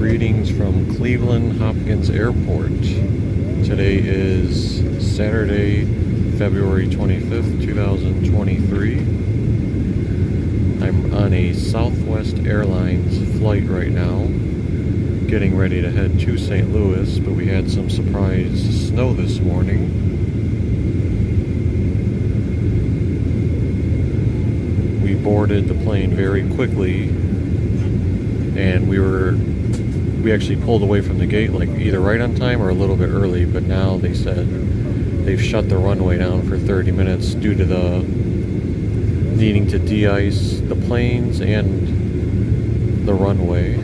Greetings from Cleveland Hopkins Airport. Today is Saturday, February 25th, 2023. I'm on a Southwest Airlines flight right now, getting ready to head to St. Louis, but we had some surprise snow this morning. We boarded the plane very quickly, and we actually pulled away from the gate like either right on time or a little bit early, but now they said they've shut the runway down for 30 minutes due to the needing to de-ice the planes and the runway.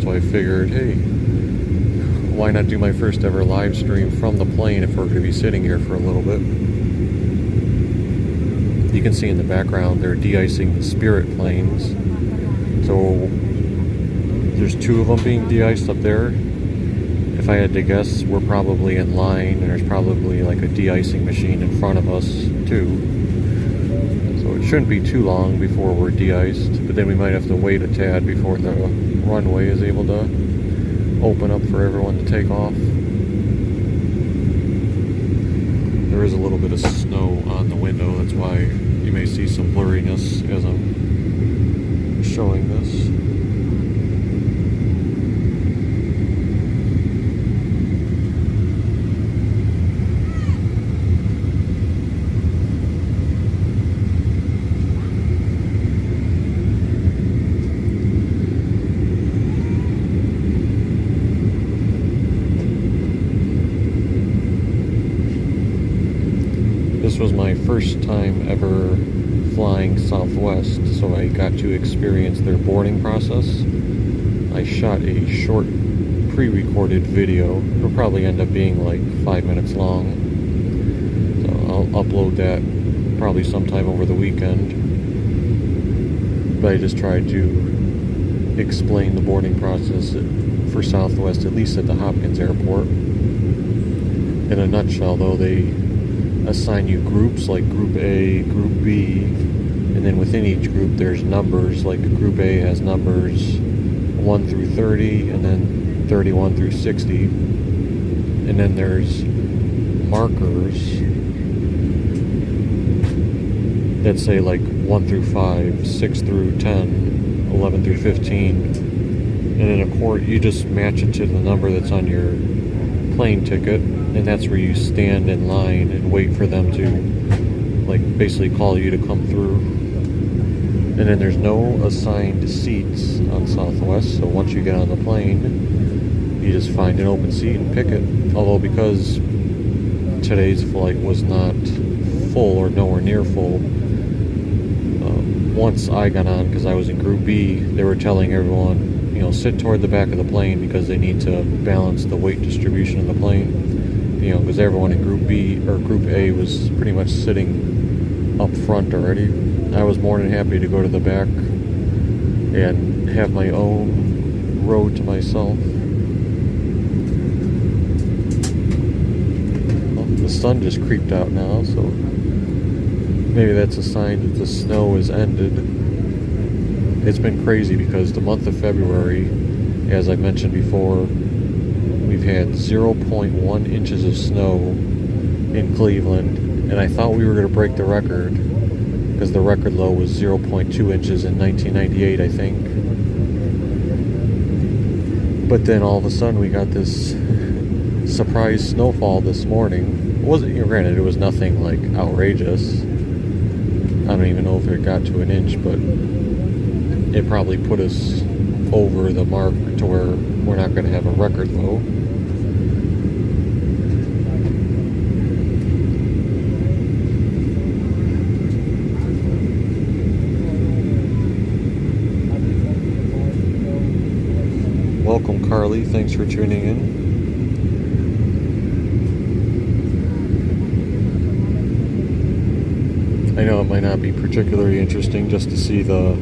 So I figured, hey, why not do my first ever live stream from the plane if we're going to be sitting here for a little bit. You can see in the background they're de-icing the Spirit planes. So there's two of them being de-iced up there. If I had to guess, we're probably in line, and there's probably like a de-icing machine in front of us too. So it shouldn't be too long before we're de-iced, but then we might have to wait a tad before the runway is able to open up for everyone to take off. There is a little bit of snow on the window, that's why you may see some blurriness as I'm showing this. This was my first time ever flying Southwest, so I got to experience their boarding process. I shot a short pre-recorded video. It'll probably end up being like 5 minutes long. So I'll upload that probably sometime over the weekend. But I just tried to explain the boarding process for Southwest, at least at the Hopkins Airport. In a nutshell, though, they assign you groups like Group A, Group B, and then within each group there's numbers. Like Group A has numbers 1 through 30, and then 31 through 60, and then there's markers that say like 1 through 5, 6 through 10, 11 through 15, and in a court you just match it to the number that's on your plane ticket, and that's where you stand in line and wait for them to like basically call you to come through. And then there's no assigned seats on Southwest, so once you get on the plane you just find an open seat and pick it. Although because today's flight was not full or nowhere near full, once I got on, because I was in Group B, they were telling everyone, you know, sit toward the back of the plane because they need to balance the weight distribution of the plane. You know, because everyone in Group B or Group A was pretty much sitting up front already. I was more than happy to go to the back and have my own row to myself. Well, the sun just creeped out now, so maybe that's a sign that the snow has ended. It's been crazy because the month of February, as I mentioned before, we've had 0.1 inches of snow in Cleveland, and I thought we were going to break the record because the record low was 0.2 inches in 1998, I think. But then all of a sudden we got this surprise snowfall this morning. It wasn't, granted, it was nothing like outrageous. I don't even know if it got to an inch, but it probably put us over the mark to where we're not going to have a record low. Welcome, Carly. Thanks for tuning in. I know it might not be particularly interesting just to see the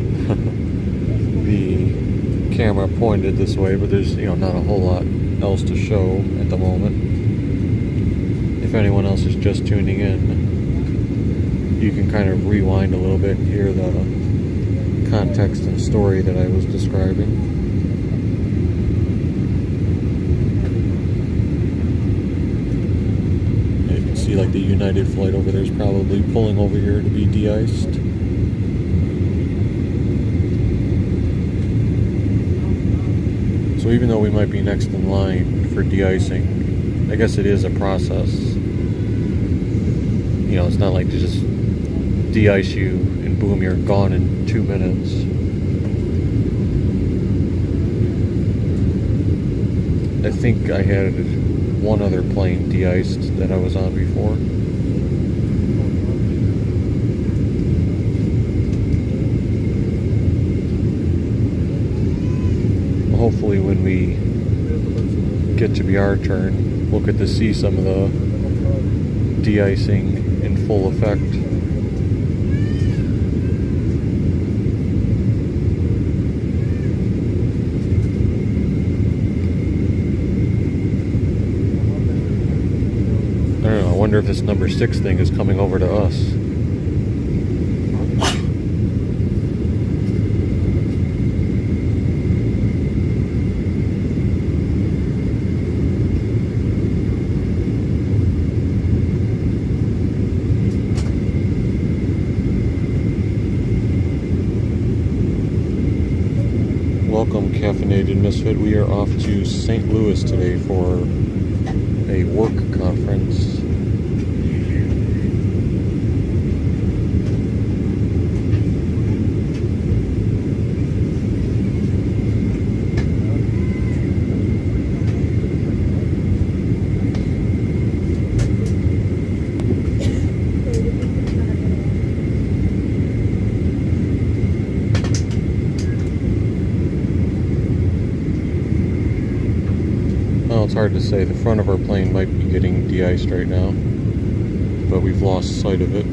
the camera pointed this way, but there's, you know, not a whole lot else to show at the moment. If anyone else is just tuning in, you can kind of rewind a little bit and hear the context and story that I was describing. the United flight over there is probably pulling over here to be de-iced. So even though we might be next in line for de-icing, I guess it is a process. You know, it's not like to just de-ice you and boom, you're gone in 2 minutes. I think I had one other plane de-iced that I was on before. Hopefully when we get to be our turn, we'll get to see some of the de-icing in full effect. I don't know, I wonder if this number 6 thing is coming over to us. Welcome, Caffeinated Misfit. We are off to St. Louis today for a work conference. It's hard to say. The front of our plane might be getting de-iced right now, but we've lost sight of it.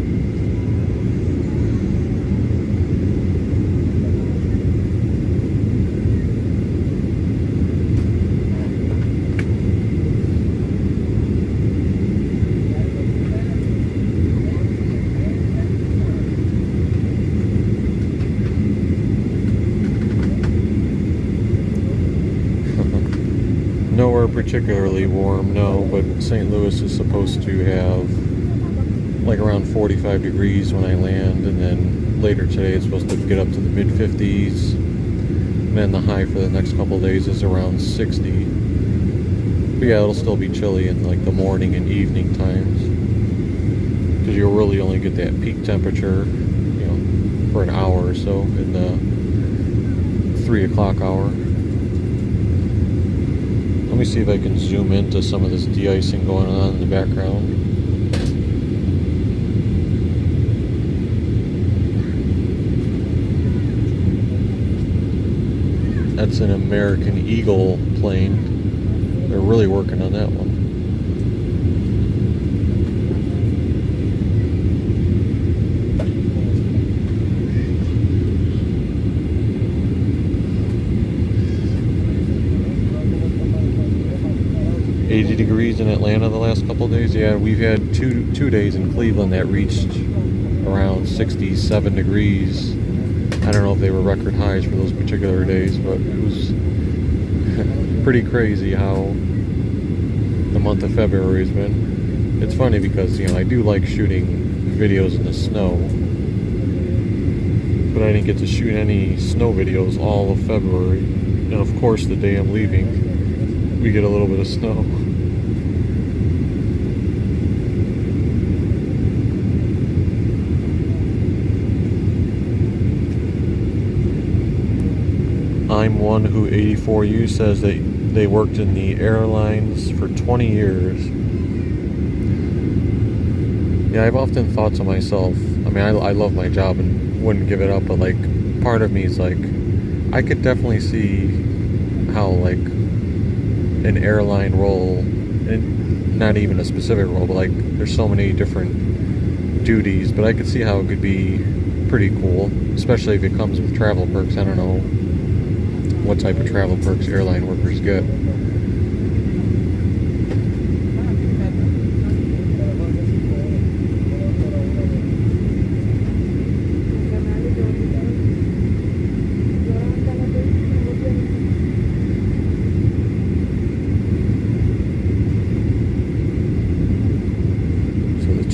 Nowhere particularly warm, no, but St. Louis is supposed to have like around 45 degrees when I land, and then later today it's supposed to get up to the mid-50s, and then the high for the next couple of days is around 60. But yeah, it'll still be chilly in like the morning and evening times, because you'll really only get that peak temperature, you know, for an hour or so in the 3 o'clock hour. Let me see if I can zoom into some of this de-icing going on in the background. That's an American Eagle plane. They're really working on that one. 80 degrees in Atlanta the last couple of days. Yeah, we've had two days in Cleveland that reached around 67 degrees. I don't know if they were record highs for those particular days, but it was pretty crazy how the month of February has been. It's funny because, you know, I do like shooting videos in the snow, but I didn't get to shoot any snow videos all of February. And of course, the day I'm leaving, we get a little bit of snow. I'm one who 84U says that they worked in the airlines for 20 years. Yeah, I've often thought to myself, I mean, I love my job and wouldn't give it up, but like, part of me is like, I could definitely see how like an airline role, and not even a specific role, but like there's so many different duties, but I could see how it could be pretty cool, especially if it comes with travel perks. I don't know what type of travel perks airline workers get.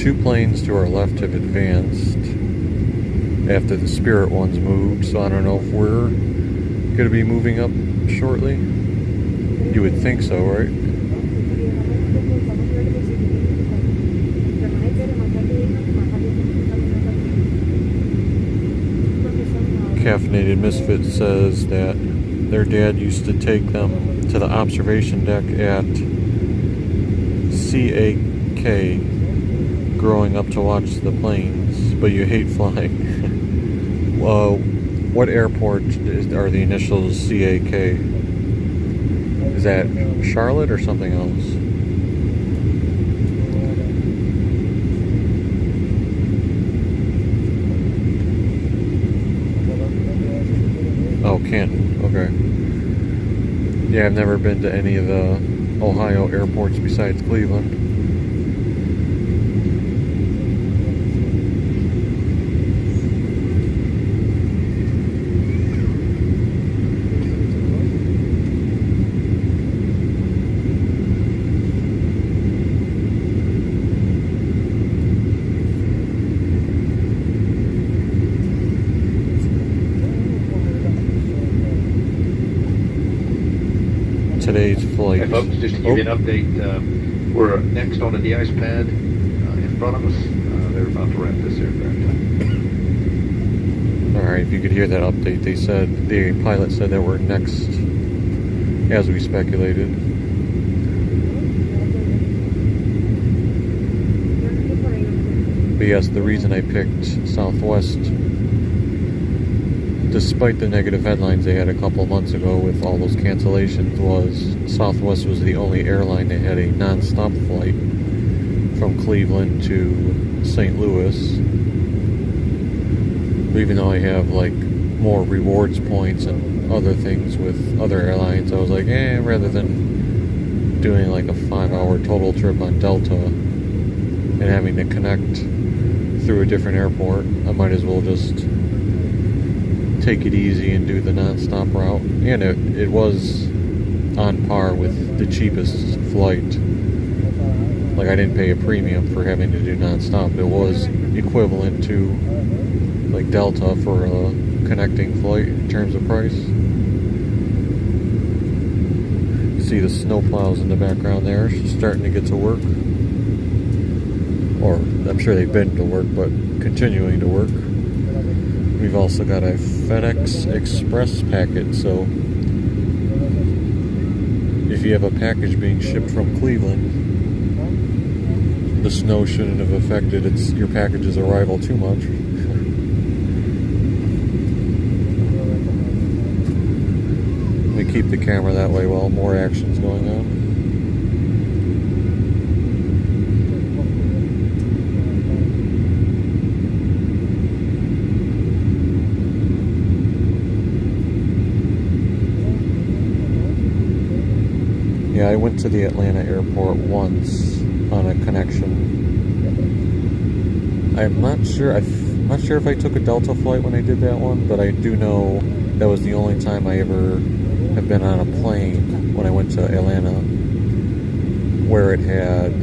2 planes to our left have advanced after the Spirit ones moved, so I don't know if we're going to be moving up shortly. You would think so, right? Caffeinated Misfit says that their dad used to take them to the observation deck at CAK growing up to watch the planes, but you hate flying. Well, what airport are the initials CAK? Is that Charlotte or something else? Oh, Canton, okay. Yeah, I've never been to any of the Ohio airports besides Cleveland. Today's flight. Hey folks, just to give you an update, we're next on the de-ice pad in front of us. They're about to wrap this aircraft up. Alright, if you could hear that update, they said, the pilot said that we're next, as we speculated. But yes, the reason I picked Southwest, despite the negative headlines they had a couple of months ago with all those cancellations, was Southwest was the only airline that had a non-stop flight from Cleveland to St. Louis. Even though I have like more rewards points and other things with other airlines, I was like, rather than doing like a 5-hour total trip on Delta and having to connect through a different airport, I might as well just take it easy and do the non-stop route. And it was on par with the cheapest flight. Like, I didn't pay a premium for having to do non-stop. It was equivalent to like Delta for a connecting flight in terms of price. You see the snow plows in the background there starting to get to work. Or I'm sure they've been to work, but continuing to work. We've also got a FedEx Express packet, so if you have a package being shipped from Cleveland, the snow shouldn't have affected your package's arrival too much. We keep the camera that way while more action's going on. Yeah, I went to the Atlanta airport once on a connection. I'm not sure if I took a Delta flight when I did that one, but I do know that was the only time I ever have been on a plane when I went to Atlanta, where it had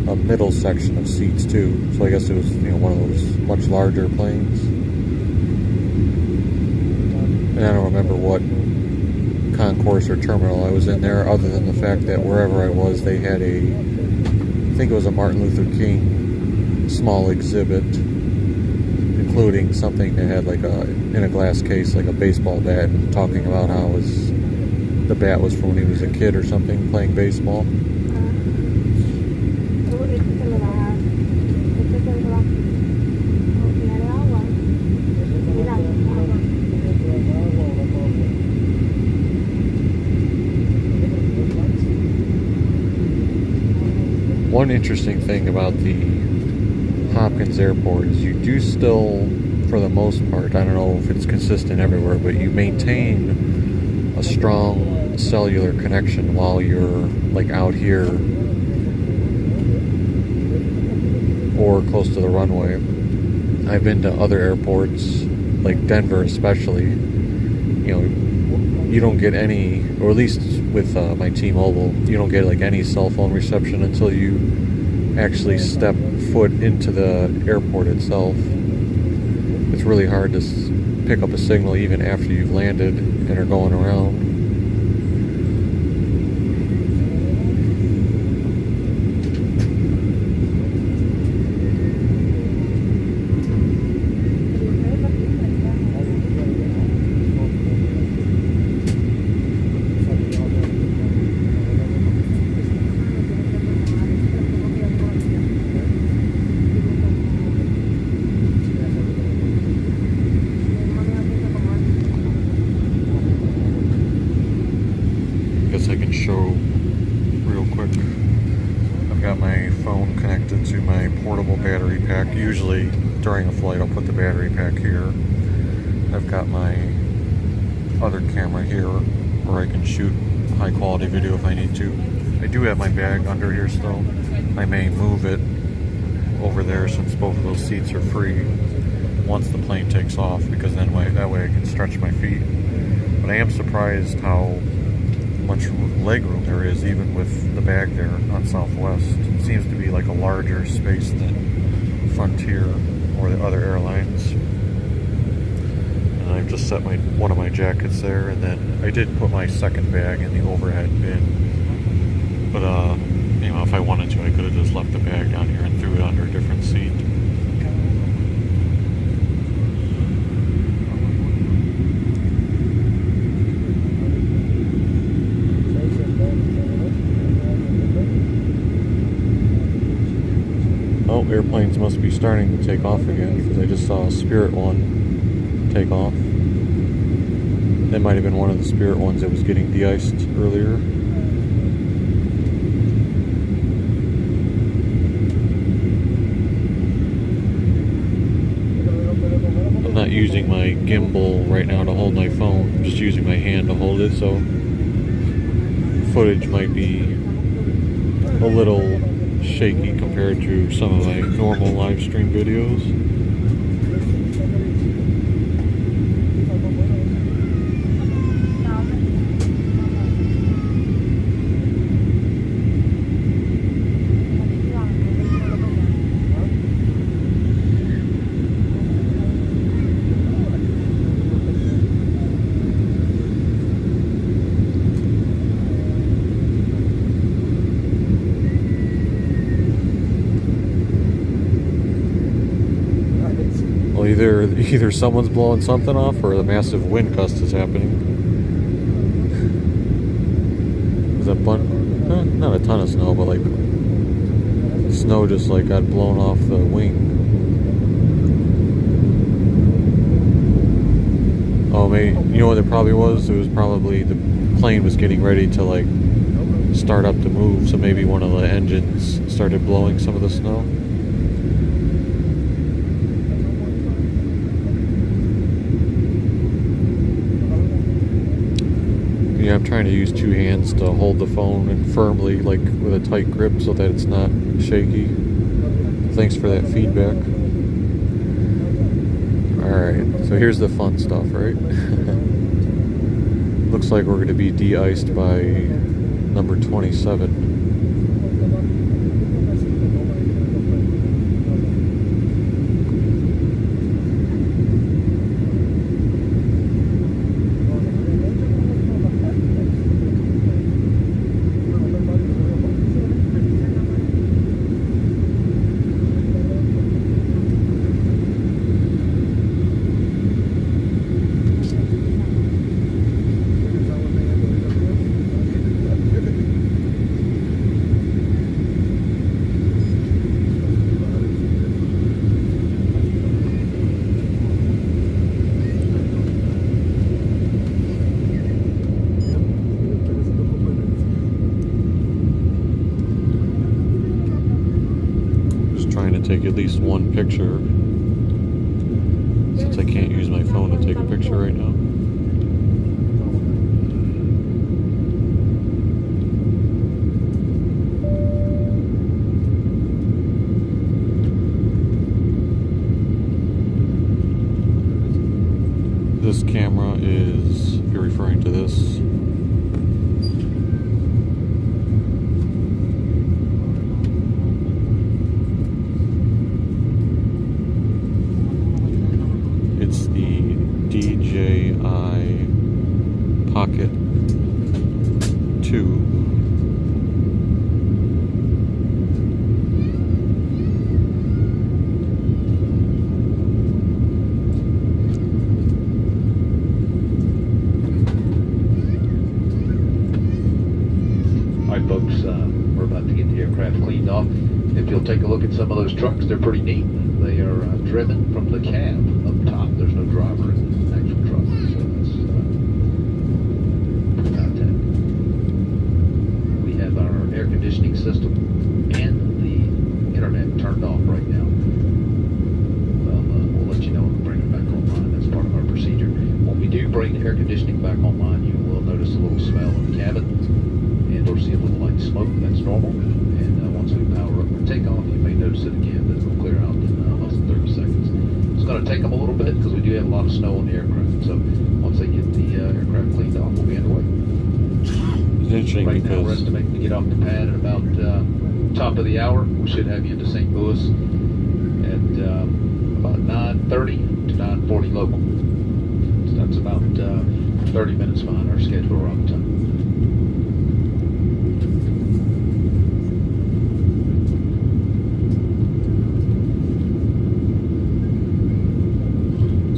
a middle section of seats too. So I guess it was, one of those much larger planes. And I don't remember what concourse or terminal I was in there, other than the fact that wherever I was, they had I think it was a Martin Luther King small exhibit, including something that had like in a glass case, like a baseball bat, and talking about how the bat was from when he was a kid or something, playing baseball. One interesting thing about the Hopkins airport is you do still, for the most part, I don't know if it's consistent everywhere, but you maintain a strong cellular connection while you're like out here or close to the runway. I've been to other airports, like Denver especially, you don't get any, or at least with my T-Mobile, you don't get like any cell phone reception until you actually step foot into the airport itself. It's really hard to pick up a signal even after you've landed and are going around. I can show real quick. I've got my phone connected to my portable battery pack. Usually during a flight I'll put the battery pack here. I've got my other camera here where I can shoot high quality video if I need to. I do have my bag under here still. I may move it over there since both of those seats are free once the plane takes off, because then that way I can stretch my feet. But I am surprised how much leg room there is even with the bag there on Southwest. It seems to be like a larger space than Frontier or the other airlines. And I've just set one of my jackets there, and then I did put my second bag in the overhead bin. But you know, if I wanted to, I could have just left the bag down here and threw it under a different seat. Oh, airplanes must be starting to take off again, because I just saw a Spirit one take off. That might have been one of the Spirit ones that was getting de-iced earlier. I'm not using my gimbal right now to hold my phone. I'm just using my hand to hold it, so footage might be a little shaky compared to some of my normal live stream videos. Either someone's blowing something off or a massive wind gust is happening. Is that not a ton of snow, but like snow just like got blown off the wing. Oh, maybe, you know what it probably was? It was probably the plane was getting ready to like start up to move, so maybe one of the engines started blowing some of the snow. Yeah, I'm trying to use two hands to hold the phone and firmly, like with a tight grip, so that it's not shaky. Thanks for that feedback. Alright, so here's the fun stuff, right? Looks like we're going to be de-iced by number 27. Take at least one picture, since I can't use my phone to take a picture right now. This camera is, if you're referring to this, Alright folks, we're about to get the aircraft cleaned off. If you'll take a look at some of those trucks, they're pretty neat. They are driven from the cab up top. There's no driver in the actual truck, so that's content. We have our air conditioning system and the internet turned off right now. Well, we'll let you know when we bring it back online. That's part of our procedure. When we do bring the air conditioning back online, you will notice a little smell in the cabin, and or see a little light smoke. That's normal. And once we power up for takeoff, you may notice it again. That will clear out in less than 30 seconds. It's going to take them a little bit because we do have a lot of snow on the aircraft. So once they get the aircraft cleaned off, we'll be underway. It's interesting right because now we're estimating to get off the pad at about top of the hour. We should have you into St. Louis at about 9:30 to 9:40 local. So that's about 30 minutes behind our schedule around time.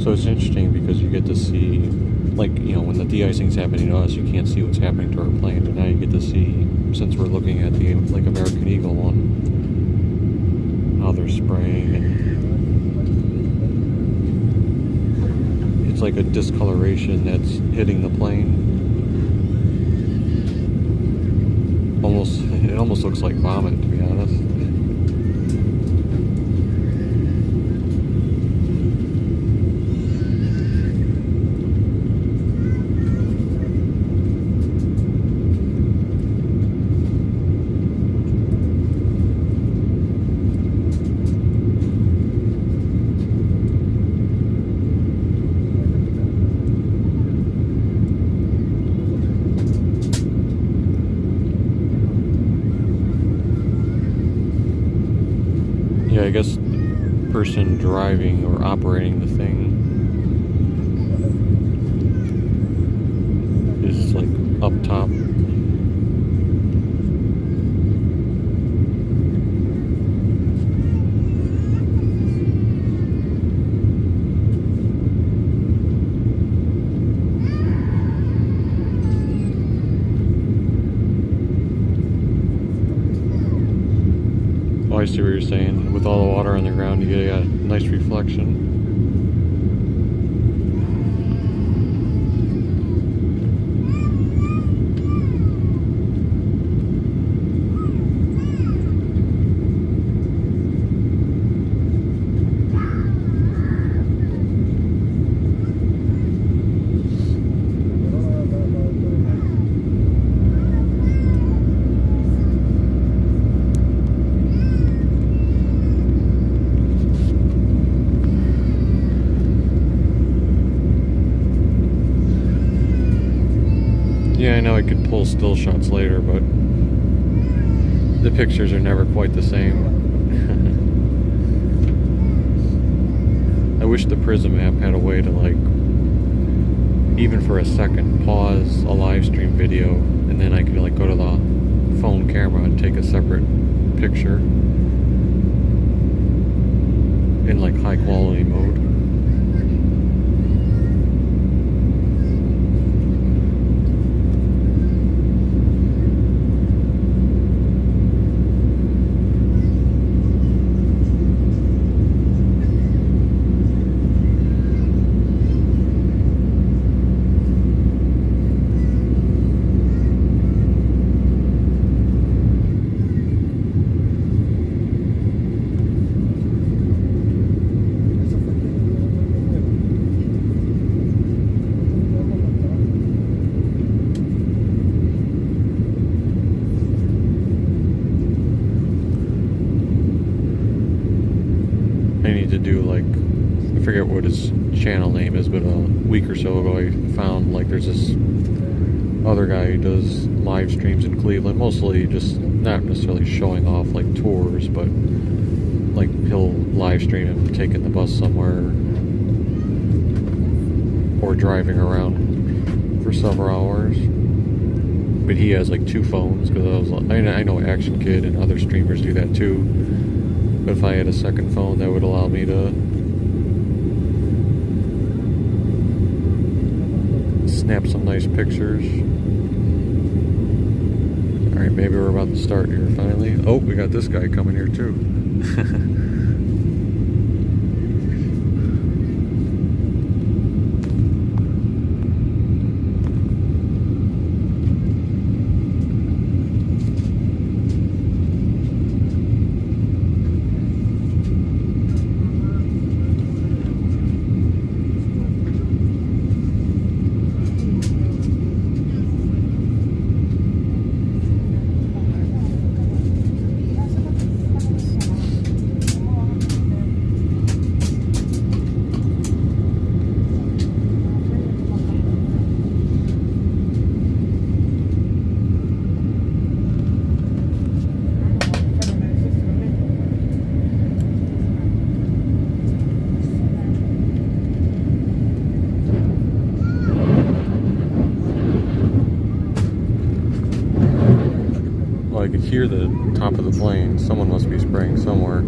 So it's interesting because you get to see, like, you know, when the de-icing's happening to us, you can't see what's happening to our plane, but now you get to see, since we're looking at the, like, American Eagle one, how they're spraying, and it's like a discoloration that's hitting the plane. It almost looks like vomit, to be honest. Yeah, I guess person driving or operating the thing is like up top. Oh, I see what you're saying. With all the water on the ground, you get a nice reflection. Yeah, I know I could pull still shots later, but the pictures are never quite the same. I wish the Prism app had a way to, like, even for a second, pause a live stream video, and then I could, like, go to the phone camera and take a separate picture in, like, high quality mode. I need to do, like, I forget what his channel name is, but a week or so ago I found, like, there's this other guy who does live streams in Cleveland, mostly just not necessarily showing off, like, tours, but, like, he'll live stream him taking the bus somewhere or driving around for several hours. But he has, like, 2 phones, because I know Action Kid and other streamers do that too. But if I had a second phone, that would allow me to snap some nice pictures. Alright, maybe we're about to start here finally. Oh, we got this guy coming here too. I could hear the top of the plane. Someone must be spraying somewhere.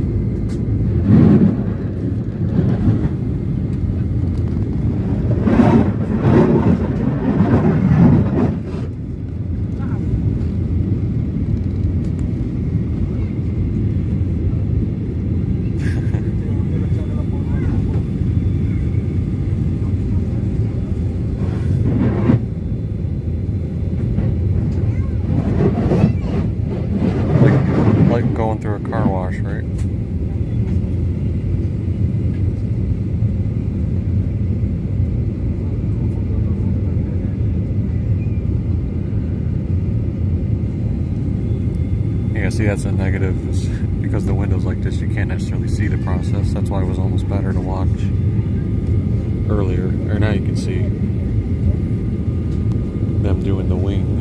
Like going through a car wash, right? Yeah, see, that's a negative. Is because the window's like this, you can't necessarily see the process. That's why it was almost better to watch earlier. Or now you can see them doing the wing.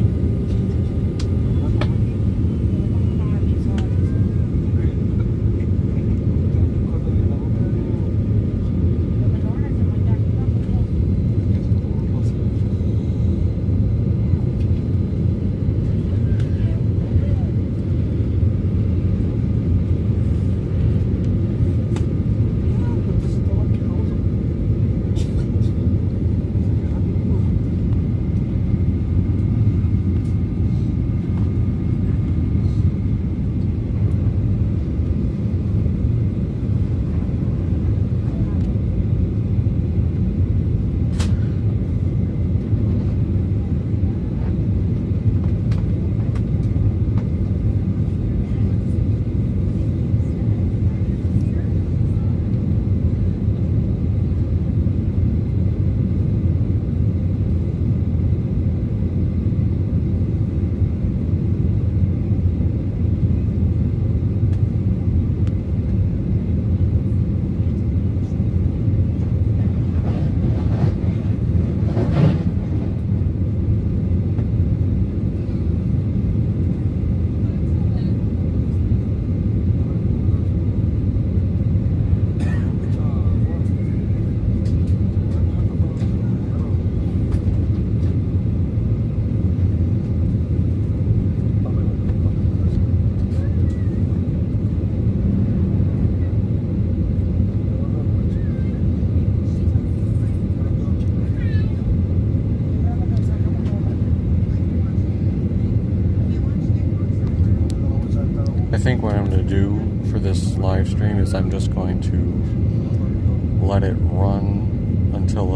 I think what I'm going to do for this live stream is I'm just going to let it run until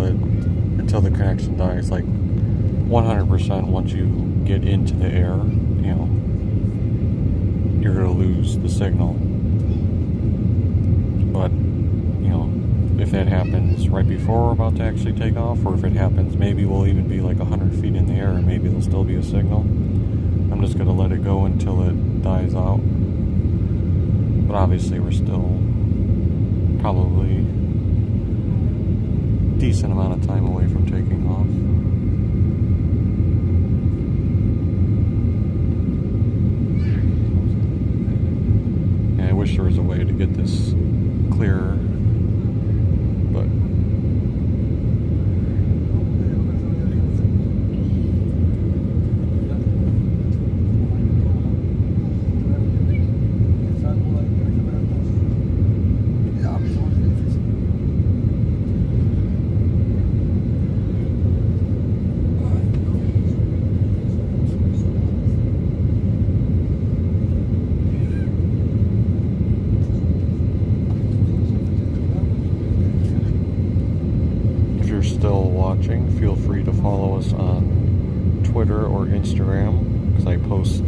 the connection dies, like 100%. Once you get into the air, you know, you're going to lose the signal. But, you know, if that happens right before we're about to actually take off, or if it happens, maybe we'll even be like 100 feet in the air and maybe there'll still be a signal. I'm just going to let it go until it dies out. But obviously we're still probably a decent amount of time away from taking off. And I wish there was a way to get this clearer, but follow us on Twitter or Instagram, because I post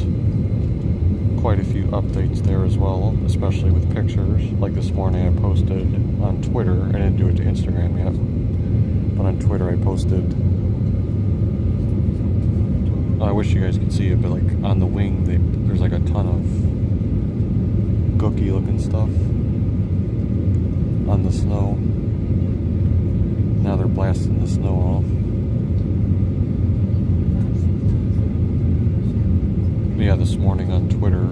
quite a few updates there as well, especially with pictures. Like this morning I posted on Twitter. I didn't do it to Instagram yet, but on Twitter I posted, I wish you guys could see it, but like on the wing there's like a ton of gooky looking stuff on the snow. Now they're blasting the snow off. Yeah, this morning on Twitter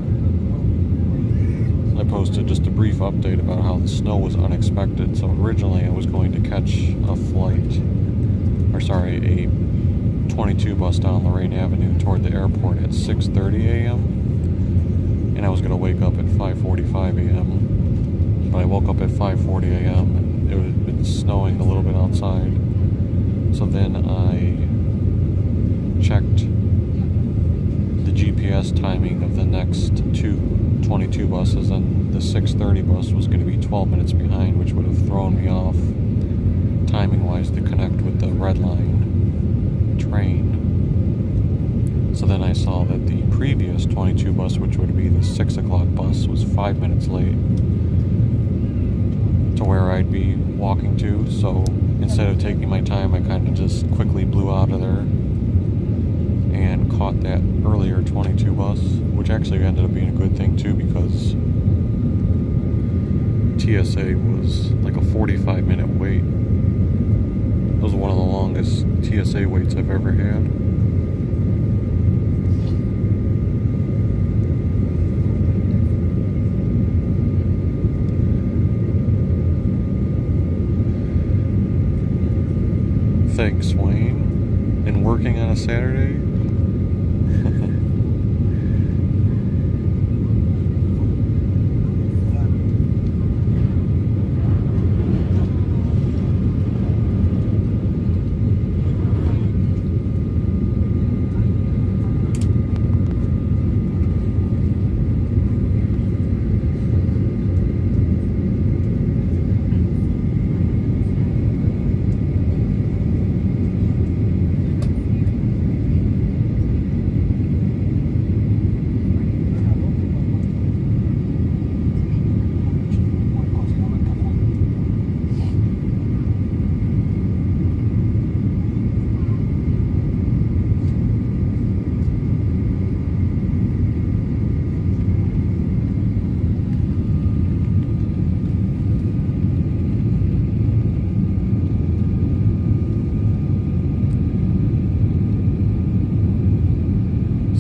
I posted just a brief update about how the snow was unexpected. So originally I was going to catch a 22 bus down Lorraine Avenue toward the airport at 6:30 a.m. and I was going to wake up at 5:45 a.m. But I woke up at 5:40 a.m. and it had been snowing a little bit outside. So then I checked the GPS timing of the next two 22 buses, and the 6:30 bus was going to be 12 minutes behind, which would have thrown me off timing-wise to connect with the Red Line train. So then I saw that the previous 22 bus, which would be the 6 o'clock bus, was 5 minutes late to where I'd be walking to. So instead of taking my time, I kind of just quickly blew out of there and caught that earlier 22 bus, which actually ended up being a good thing too, because TSA was like a 45-minute wait. It was one of the longest TSA waits I've ever had. Thanks, Wayne. And working on a Saturday?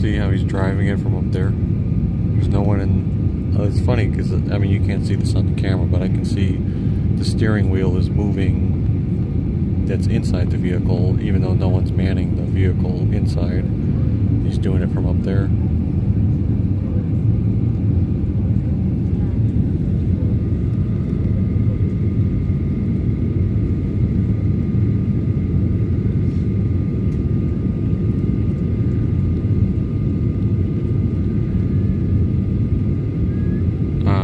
See how he's driving it from up there? There's no one in... it's funny because, I mean, you can't see this on the camera, but I can see the steering wheel is moving. That's inside the vehicle, even though no one's manning the vehicle inside. He's doing it from up there.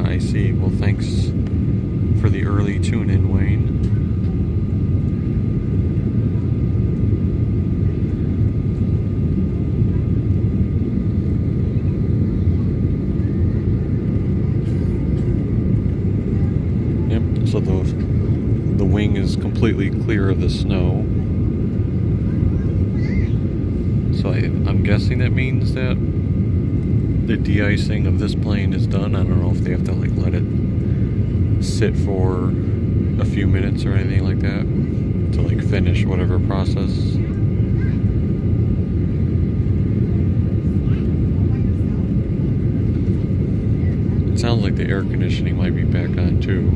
I see. Well, thanks for the early tune-in, Wayne. Yep, so the wing is completely clear of the snow. So I'm guessing that means that the de-icing of this plane is done. I don't know if they have to like let it sit for a few minutes or anything like that to like finish whatever process. It sounds like the air conditioning might be back on too.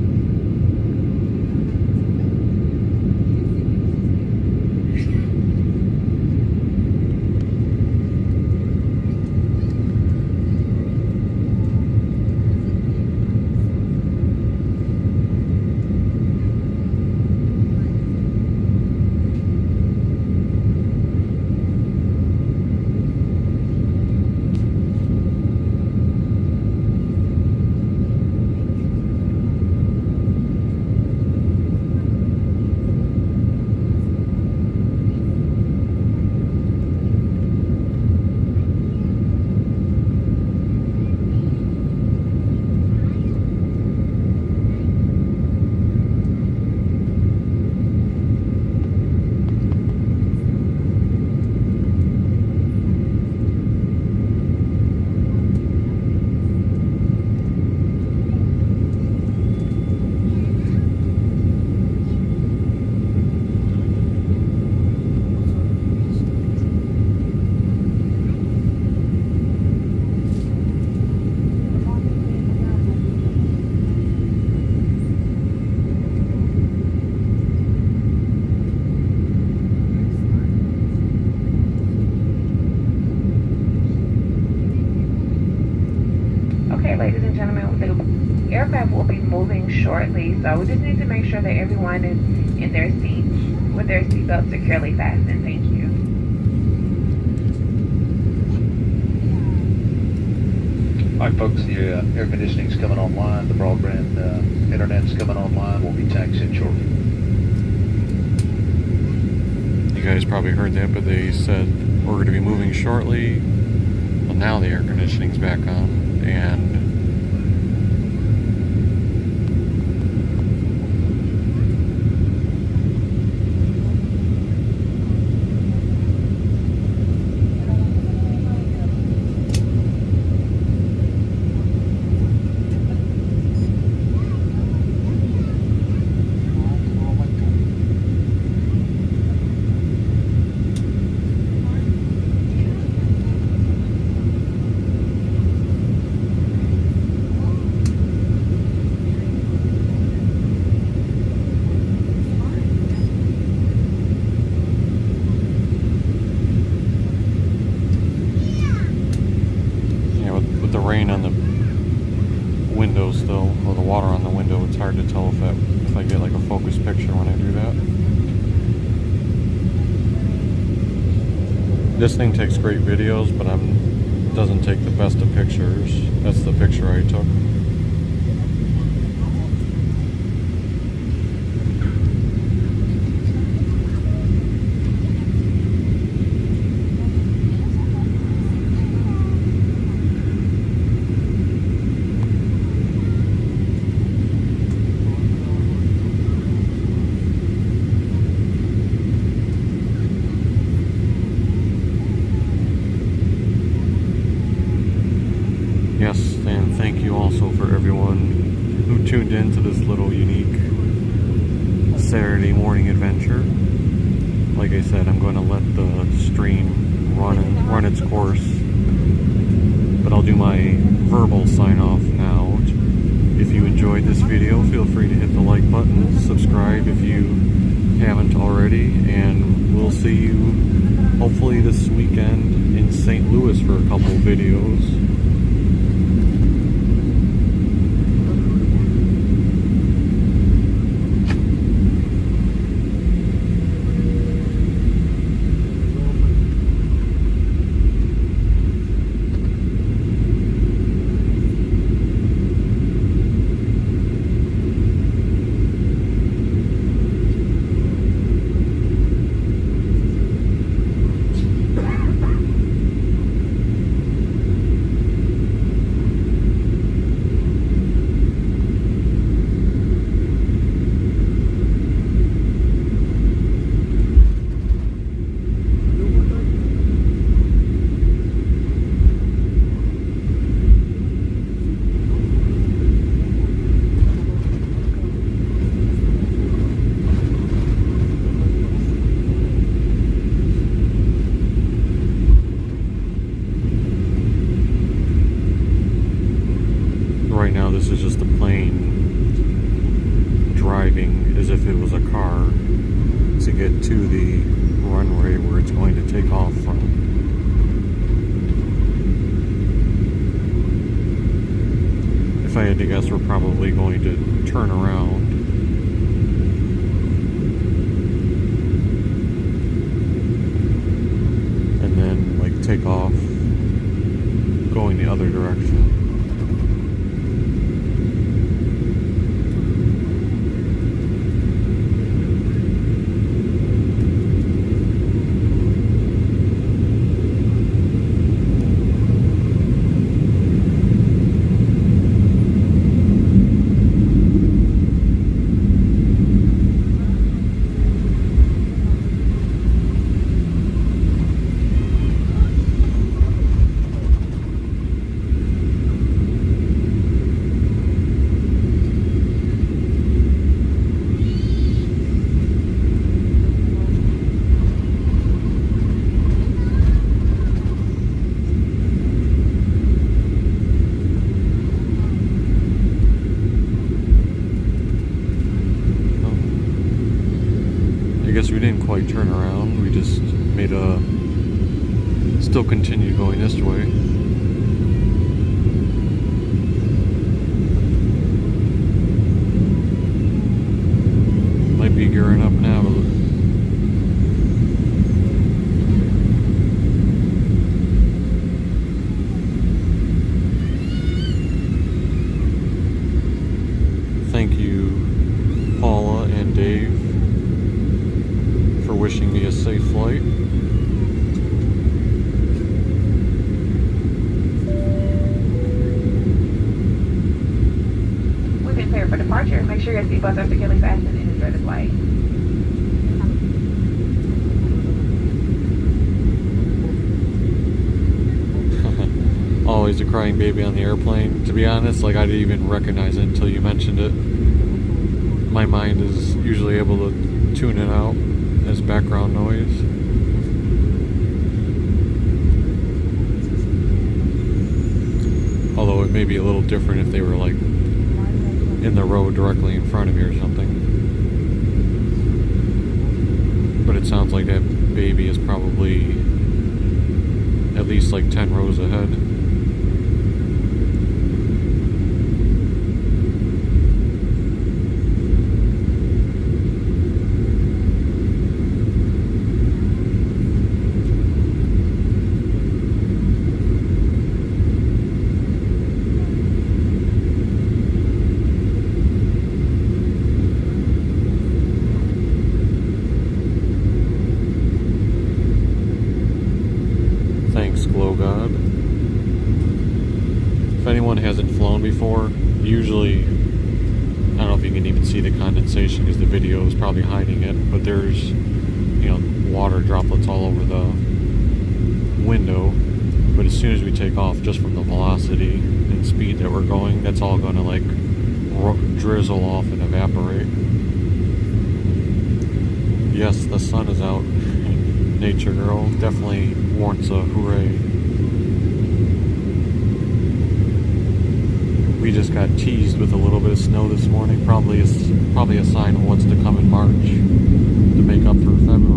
Okay, ladies and gentlemen, the aircraft will be moving shortly, so we just need to make sure that everyone is in their seats with their seatbelts securely fastened. Thank you. All right, folks, the air conditioning's coming online. The broadband internet's coming online. We'll be taxiing shortly. You guys probably heard that, but they said we're going to be moving shortly. Well, now the air conditioning's back on, and the rain on the window still, or the water on the window, it's hard to tell if I get like a focus picture when I do that. This thing takes great videos, but doesn't take the best of pictures. That's the picture I took. Yes, and thank you also for everyone who tuned in to this little unique Saturday morning adventure. Like I said, I'm going to let the stream run its course, but I'll do my verbal sign off now. If you enjoyed this video, feel free to hit the like button, subscribe if you haven't already, and we'll see you hopefully this weekend in St. Louis for a couple videos. Right now this is just a plane driving as if it was a car to get to the runway where it's going to take off from. If I had to guess, we're probably going to turn around and then like take off going the other direction. I guess we didn't quite turn around, we just still continued going this way. departure. Make sure your seatbelts are securely fastened and enjoy the flight. Always a crying baby on the airplane. To be honest, like I didn't even recognize it until you mentioned it. My mind is usually able to tune it out as background noise. Although it may be a little different if they were like in the row directly in front of you or something. But it sounds like that baby is probably at least like 10 rows ahead. Thanks, Glow God. If anyone hasn't flown before, usually, I don't know if you can even see the condensation because the video is probably hiding it, but there's, water droplets all over the window. But as soon as we take off, just from the velocity and speed that we're going, that's all going to like drizzle off and evaporate. Yes, the sun is out. Nature girl definitely warrants a hooray. We just got teased with a little bit of snow this morning. Probably a sign of what's to come in March to make up for February.